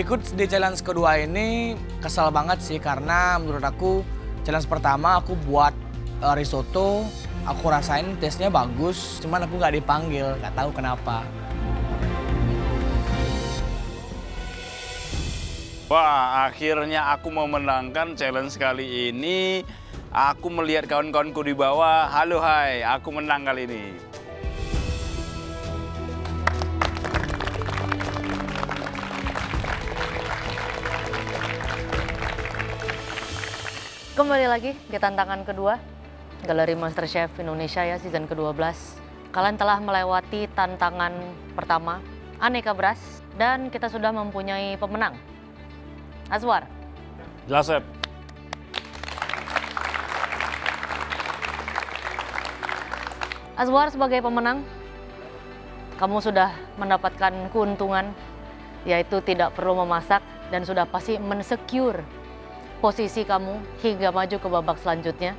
Ikut di challenge kedua ini kesel banget sih karena menurut aku challenge pertama aku buat risotto, aku rasain tesnya bagus, cuman aku nggak dipanggil, nggak tahu kenapa. Wah, akhirnya aku memenangkan challenge kali ini. Aku melihat kawan-kawanku di bawah, halo hai, aku menang kali ini. Kembali lagi di tantangan kedua, Galeri MasterChef Indonesia ya season ke-12. Kalian telah melewati tantangan pertama, aneka beras, dan kita sudah mempunyai pemenang. Azwar. Jelas, Chef. Azwar sebagai pemenang, kamu sudah mendapatkan keuntungan, yaitu tidak perlu memasak dan sudah pasti mensecure posisi kamu hingga maju ke babak selanjutnya.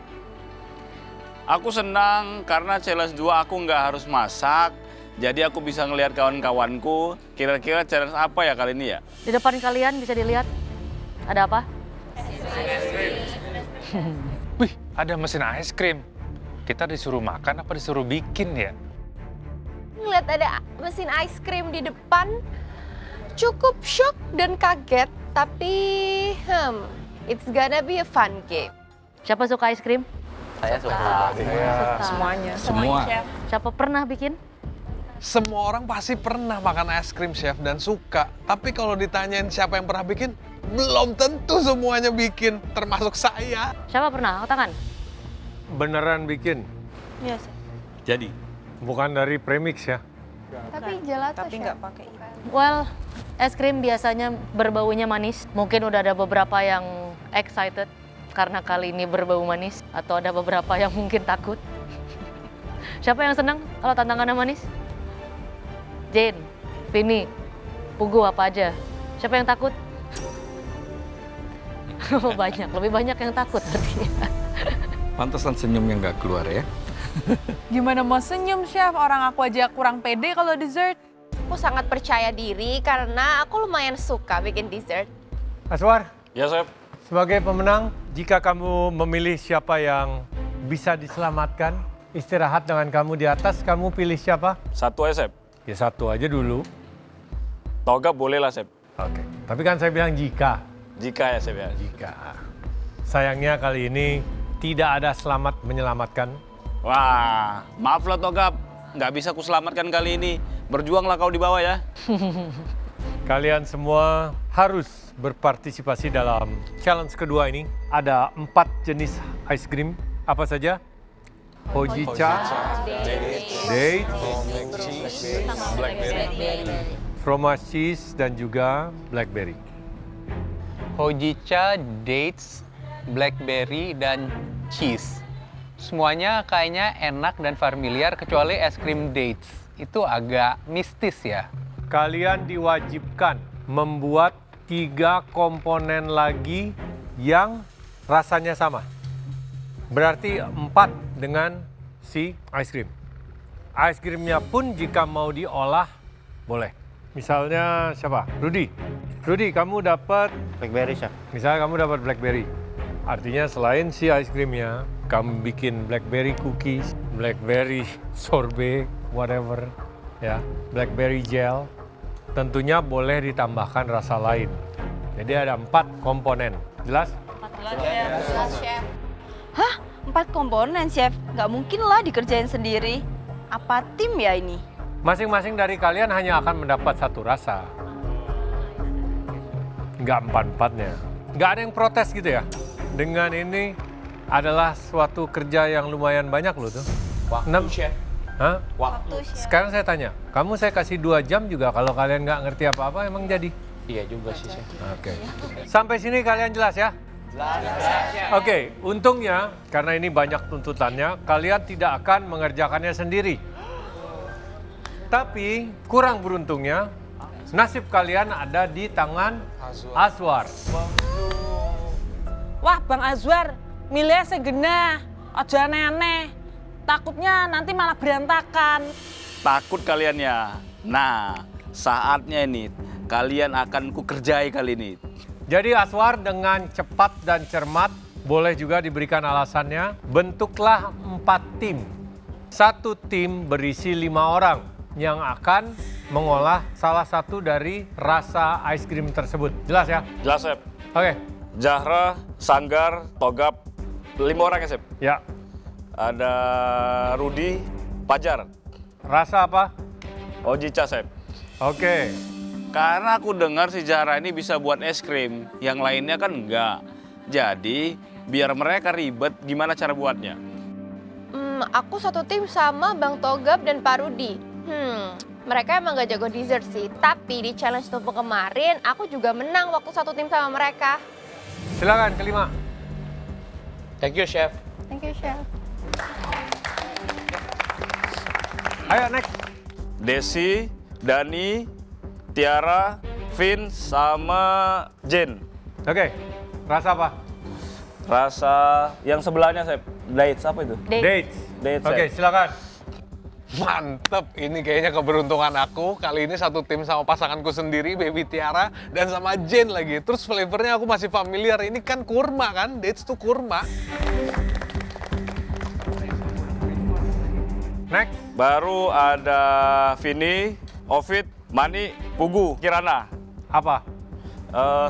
Aku senang karena challenge 2 aku nggak harus masak, jadi aku bisa ngelihat kawan-kawanku. Kira-kira challenge apa ya kali ini ya? Di depan kalian bisa dilihat, ada apa? Wih, ada mesin es krim. Kita disuruh makan apa disuruh bikin ya? Ngeliat ada mesin ice cream di depan, cukup shock dan kaget, tapi it's gonna be a fun game. Siapa suka es krim? Saya suka. Semuanya. Semua. Siapa pernah bikin? Semua orang pasti pernah makan es krim, Chef, dan suka. Tapi kalau ditanyain siapa yang pernah bikin, belum tentu semuanya bikin, termasuk saya. Siapa pernah? Angkat tangan. Beneran bikin? Iya, Chef. Jadi? Bukan dari premix ya? Tapi gelato, Tapi Chef. nggak pakai itu. Well, es krim biasanya berbaunya manis. Mungkin udah ada beberapa yang excited karena kali ini berbau manis. Atau ada beberapa yang mungkin takut. Siapa yang senang kalau tantangannya manis? Jane, Vini, Pugu apa aja? Siapa yang takut? Oh, banyak, lebih banyak yang takut berarti. Pantesan senyumnya nggak keluar ya. Gimana mau senyum, Chef? Orang aku aja kurang pede kalau dessert. Aku sangat percaya diri karena aku lumayan suka bikin dessert. Azwar, Ya, Chef. sebagai pemenang, jika kamu memilih siapa yang bisa diselamatkan, istirahat dengan kamu di atas, kamu pilih siapa? Satu aja, Chef. Ya satu aja dulu. Toga boleh lah, Chef. Oke. Tapi kan saya bilang jika. Jika ya, Chef ya. Jika. Sayangnya kali ini tidak ada selamat menyelamatkan. Wah, maaf lah Toga, nggak bisa ku selamatkan kali ini. Berjuanglah kau di bawah ya. Kalian semua harus berpartisipasi dalam challenge kedua ini. Ada 4 jenis ice cream. Apa saja? Hojicha, date, fromage cheese, dan juga blackberry. Hojicha, dates, blackberry, dan cheese. Semuanya kayaknya enak dan familiar kecuali es krim dates. Itu agak mistis ya. Kalian diwajibkan membuat 3 komponen lagi yang rasanya sama. Berarti 4 dengan si ice cream. Ice creamnya pun jika mau diolah, boleh. Misalnya siapa? Rudy. Rudy, kamu dapat Blackberry, Chef. misalnya kamu dapat blackberry. Artinya selain si ice creamnya, kamu bikin blackberry cookies, blackberry sorbet, whatever, ya, blackberry gel. Tentunya boleh ditambahkan rasa lain. Jadi ada 4 komponen. Jelas? Jelas, Chef. Hah? 4 komponen, Chef? Nggak mungkin lah dikerjain sendiri. Apa tim ya ini? Masing-masing dari kalian hanya akan mendapat 1 rasa. Nggak 4-4-nya. Nggak ada yang protes gitu ya? Dengan ini adalah suatu kerja yang lumayan banyak loh tuh. Waktu, Chef. Hah? Waktu, Chef. Sekarang saya tanya, kamu saya kasih 2 jam juga kalau kalian nggak ngerti apa-apa emang jadi? Iya juga sih, Chef. Oke. Sampai sini kalian jelas ya? Oke, untungnya karena ini banyak tuntutannya, kalian tidak akan mengerjakannya sendiri. Tapi kurang beruntungnya, nasib kalian ada di tangan Azwar. Wah, Bang Azwar, milih segena. Ojo aneh-aneh. Takutnya nanti malah berantakan. Takut kalian ya. Nah, saatnya ini kalian akan kukerjai kali ini. Jadi Aswar dengan cepat dan cermat, boleh juga diberikan alasannya, bentuklah 4 tim. Satu tim berisi 5 orang yang akan mengolah salah satu dari rasa es krim tersebut. Jelas ya? Jelas, Chef. Oke. Zahra, Sanggar, Togap, 5 orang ya, Chef? Ya. Ada Rudi, Pajar. Rasa apa? Ojica, Chef. Oke. Karena aku dengar si Zahra ini bisa buat es krim, yang lainnya kan enggak. Jadi, biar mereka ribet, gimana cara buatnya? Aku satu tim sama Bang Togap dan Pak Rudi. Mereka emang gak jago dessert sih, tapi di challenge tumpeng kemarin, aku juga menang waktu satu tim sama mereka. Silakan kelima. Thank you, Chef. Thank you, Chef. Ayo next. Desi, Dani, Tiara, Vin, sama Jen. Oke. Rasa apa? Rasa yang sebelahnya, Chef. Dates, apa itu? Dates. Dates, Oke, silakan. Mantep, ini kayaknya keberuntungan aku. Kali ini satu tim sama pasanganku sendiri, Baby Tiara, dan sama Jen lagi. Terus flavornya aku masih familiar, ini kan kurma kan? Dates tuh kurma. Next. Baru ada Vini, Ovid, Mani, Pugu, Kirana. Apa?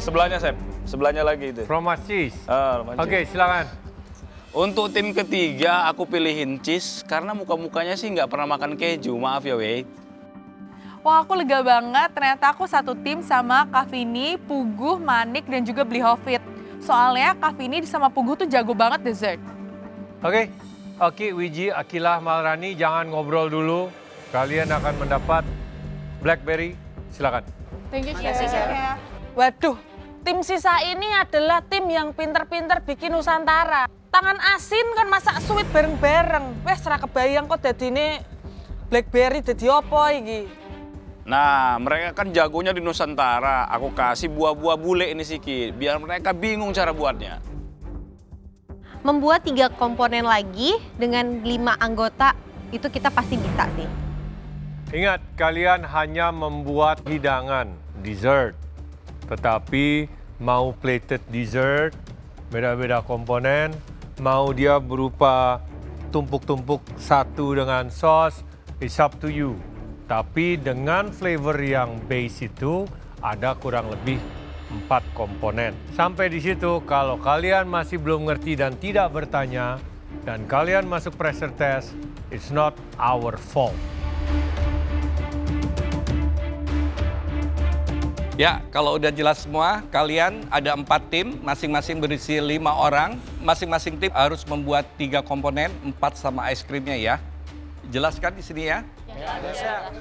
Sebelahnya, Chef. Sebelahnya lagi itu. From cheese. Roman Oke, cheese. silakan. Untuk tim ketiga, aku pilihin cheese karena muka-mukanya sih nggak pernah makan keju. Maaf ya, Wei. Wah, aku lega banget. Ternyata aku satu tim sama Kak Vini, Puguh, Manik, dan juga Blihovit. Soalnya Kak Vini sama Puguh tuh jago banget dessert. Oke. Oki, Wiji, Akilah, Malrani, jangan ngobrol dulu. Kalian akan mendapat BlackBerry. Silakan. Thank you, Chef. Waduh, tim sisa ini adalah tim yang pinter-pinter bikin Nusantara. Tangan asin kan masak sweet bareng-bareng. Wes ora kebayang kok dadine BlackBerry dadi apa iki. Nah, mereka kan jagonya di Nusantara. Aku kasih buah-buah bule ini sedikit, biar mereka bingung cara buatnya. Membuat 3 komponen lagi dengan 5 anggota, itu kita pasti bisa sih. Ingat, kalian hanya membuat hidangan, dessert. Tetapi mau plated dessert, beda-beda komponen, mau dia berupa tumpuk-tumpuk satu dengan sos, it's up to you. Tapi dengan flavor yang base itu ada kurang lebih 4 komponen. Sampai di situ, kalau kalian masih belum ngerti dan tidak bertanya, dan kalian masuk pressure test, it's not our fault. Ya, kalau udah jelas semua, kalian ada 4 tim, masing-masing berisi 5 orang. Masing-masing tim harus membuat 3 komponen, 4 sama es krimnya ya. Jelaskan di sini ya.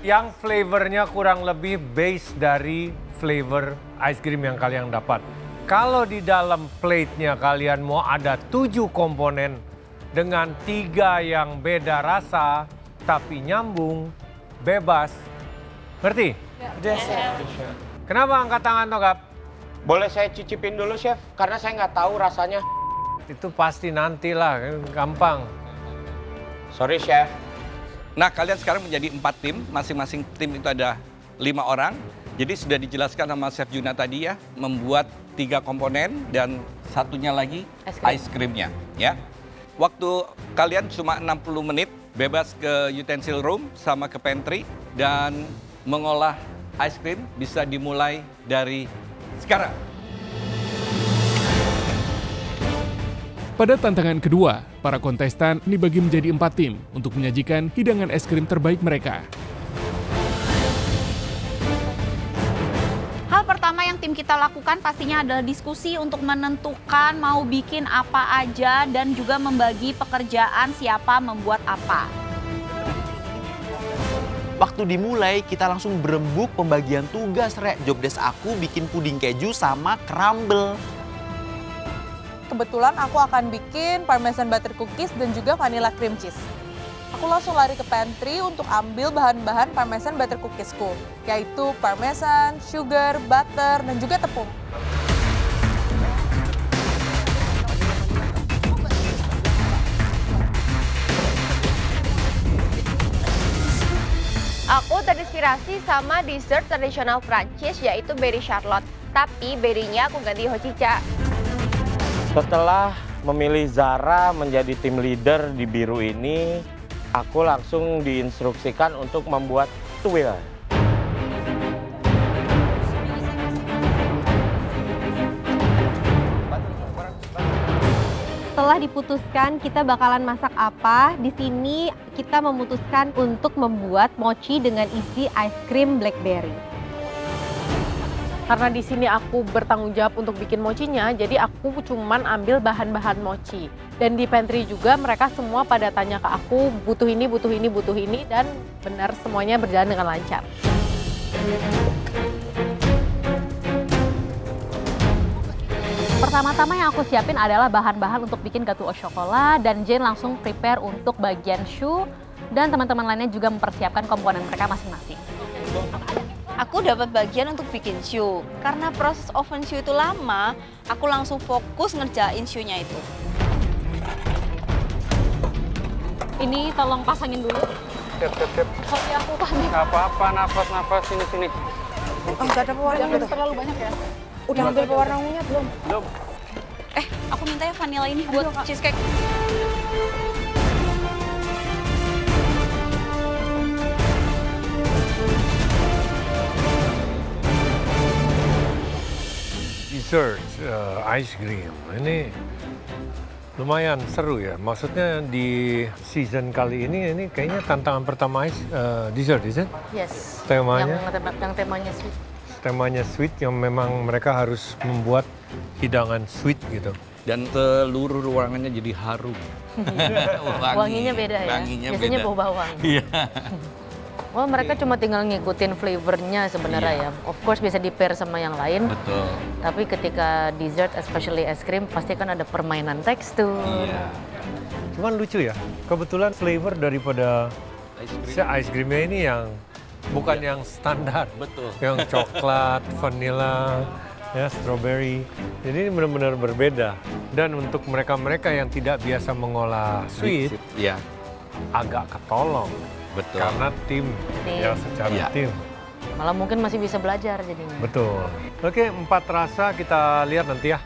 Yang flavornya kurang lebih base dari flavor ice cream yang kalian dapat. Kalau di dalam plate-nya kalian mau ada 7 komponen dengan 3 yang beda rasa, tapi nyambung, bebas. Ngerti? Kenapa angkat tangan, Togap? Boleh saya cicipin dulu, Chef? Karena saya nggak tahu rasanya. Itu pasti nantilah, gampang. Sorry, Chef. Nah, kalian sekarang menjadi 4 tim. Masing-masing tim itu ada 5 orang. Jadi sudah dijelaskan sama Chef Juna tadi ya, membuat 3 komponen dan satunya lagi ice creamnya. Ya. Waktu kalian cuma 60 menit, bebas ke utensil room sama ke pantry, dan mengolah ice cream bisa dimulai dari sekarang. Pada tantangan kedua, para kontestan dibagi menjadi 4 tim untuk menyajikan hidangan es krim terbaik mereka. Hal pertama yang tim kita lakukan pastinya adalah diskusi untuk menentukan mau bikin apa aja dan juga membagi pekerjaan siapa membuat apa. Waktu dimulai, kita langsung berembuk pembagian tugas, Rek. Jobdesk aku bikin puding keju sama crumble. Kebetulan aku akan bikin parmesan butter cookies dan juga vanilla cream cheese. Aku langsung lari ke pantry untuk ambil bahan-bahan parmesan butter cookiesku, yaitu parmesan, sugar, butter, dan juga tepung. Aku tadi terinspirasi sama dessert tradisional Prancis yaitu berry charlotte. Tapi berry-nya aku ganti hojicha. Setelah memilih Zara menjadi tim leader di biru ini, aku langsung diinstruksikan untuk membuat tuil. Setelah diputuskan kita bakalan masak apa, di sini kita memutuskan untuk membuat mochi dengan isi ice cream blackberry. Karena di sini aku bertanggung jawab untuk bikin mochinya, jadi aku cuman ambil bahan-bahan mochi. Dan di pantry juga mereka semua pada tanya ke aku, butuh ini, butuh ini, butuh ini, dan benar semuanya berjalan dengan lancar. Pertama-tama yang aku siapin adalah bahan-bahan untuk bikin gâteau au chocolat, dan Jane langsung prepare untuk bagian choux, dan teman-teman lainnya juga mempersiapkan komponen mereka masing-masing. Aku dapat bagian untuk bikin choux. Karena proses oven choux itu lama, aku langsung fokus ngerjain choux-nya itu. Ini tolong pasangin dulu. Siap. Sorry aku panik. Gak apa-apa, nafas, sini. Oh, nggak ada pewarna Jangan terlalu banyak ya. Udah ambil pewarna ungunya belum? Belum. Aku minta ya vanilla ini buat cheesecake. Dessert, ice cream. Ini lumayan seru ya. Maksudnya di season kali ini kayaknya tantangan pertama dessert, Yes. Temanya? Yang temanya sweet. Temanya sweet yang memang mereka harus membuat hidangan sweet gitu. Dan seluruh ruangannya jadi harum. Wanginya beda ya? Biasanya bau bawang. Iya. Oh, mereka cuma tinggal ngikutin flavornya sebenarnya ya. Of course bisa di-pair sama yang lain. Betul. Tapi ketika dessert, especially es krim, pasti kan ada permainan tekstur. Iya. Cuman lucu ya, kebetulan flavor daripada ice creamnya ini yang bukan yang standar. Betul. Yang coklat, vanilla, ya strawberry. Jadi ini benar-benar berbeda. Dan untuk mereka-mereka yang tidak biasa mengolah sweet, ya agak ketolong. Betul. Karena tim. Ya secara tim. Malah mungkin masih bisa belajar jadinya. Betul. Oke, 4 rasa kita lihat nanti ya.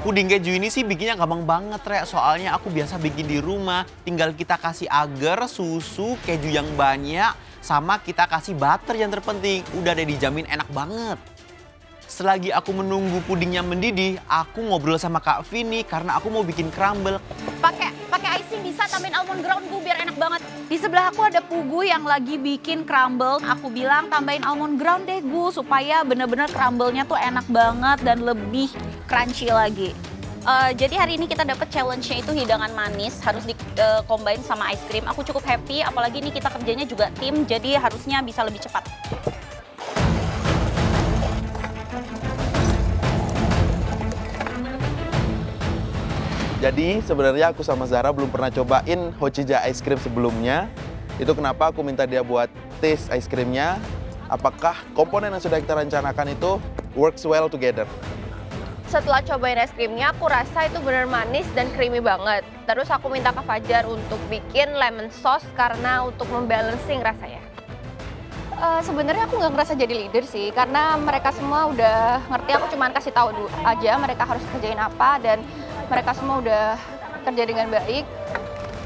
Puding keju ini sih bikinnya gampang banget, Rek. Soalnya aku biasa bikin di rumah. Tinggal kita kasih agar, susu, keju yang banyak, sama kita kasih butter yang terpenting. Udah deh dijamin enak banget. Selagi aku menunggu pudingnya mendidih, aku ngobrol sama Kak Vini karena aku mau bikin crumble. Pakai icing bisa, tambahin almond ground Bu biar enak banget. Di sebelah aku ada Pugu yang lagi bikin crumble. Aku bilang tambahin almond ground deh Gu supaya bener-bener crumble-nya tuh enak banget dan lebih crunchy lagi. Jadi hari ini kita dapat challenge-nya itu hidangan manis harus di-combine sama ice cream. Aku cukup happy, apalagi ini kita kerjanya juga tim, jadi harusnya bisa lebih cepat. Jadi sebenarnya aku sama Zara belum pernah cobain Hojicha ice cream sebelumnya. Itu kenapa aku minta dia buat taste ice creamnya. Apakah komponen yang sudah kita rencanakan itu works well together. Setelah cobain es krimnya, aku rasa itu bener manis dan creamy banget. Terus aku minta ke Fajar untuk bikin lemon sauce karena untuk membalancing rasanya. Sebenarnya aku nggak ngerasa jadi leader sih, karena mereka semua udah ngerti. Aku cuma kasih tahu aja mereka harus kerjain apa dan mereka semua udah kerja dengan baik.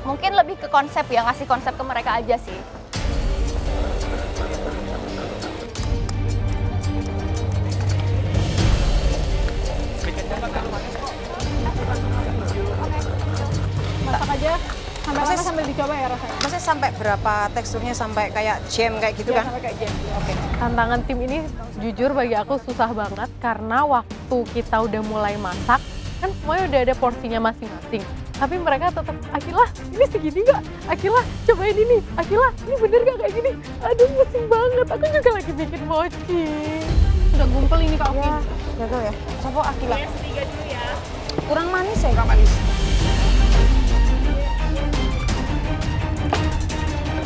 Mungkin lebih ke konsep ya, ngasih konsep ke mereka aja sih. Masak aja, sambil dicoba ya rasanya. Maksudnya sampai berapa teksturnya, sampai kayak jam kayak gitu kan? Sampai kayak jam. Oke. Tantangan tim ini jujur bagi aku susah banget karena waktu kita udah mulai masak, kan semuanya udah ada porsinya masing-masing. Tapi mereka tetap, Akilah, ini segini nggak? Akilah, cobain ini. Akilah, ini bener nggak kayak gini? Aduh, pusing banget. Aku juga lagi bikin mochi. Udah gumpel ini Kak Oki. Ya, gagal ya. Coba Akilah. Tiga dulu ya. Kurang manis ya? Kurang manis.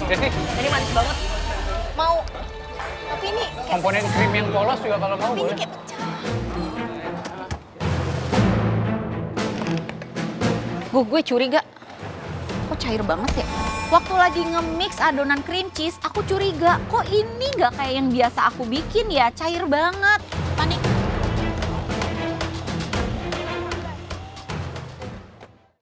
Ini manis banget. Mau, tapi ini komponen krim yang polos juga kalau mau boleh. Gue curiga. Kok cair banget ya? Waktu lagi nge-mix adonan cream cheese, aku curiga kok ini nggak kayak yang biasa aku bikin ya, cair banget. Panik.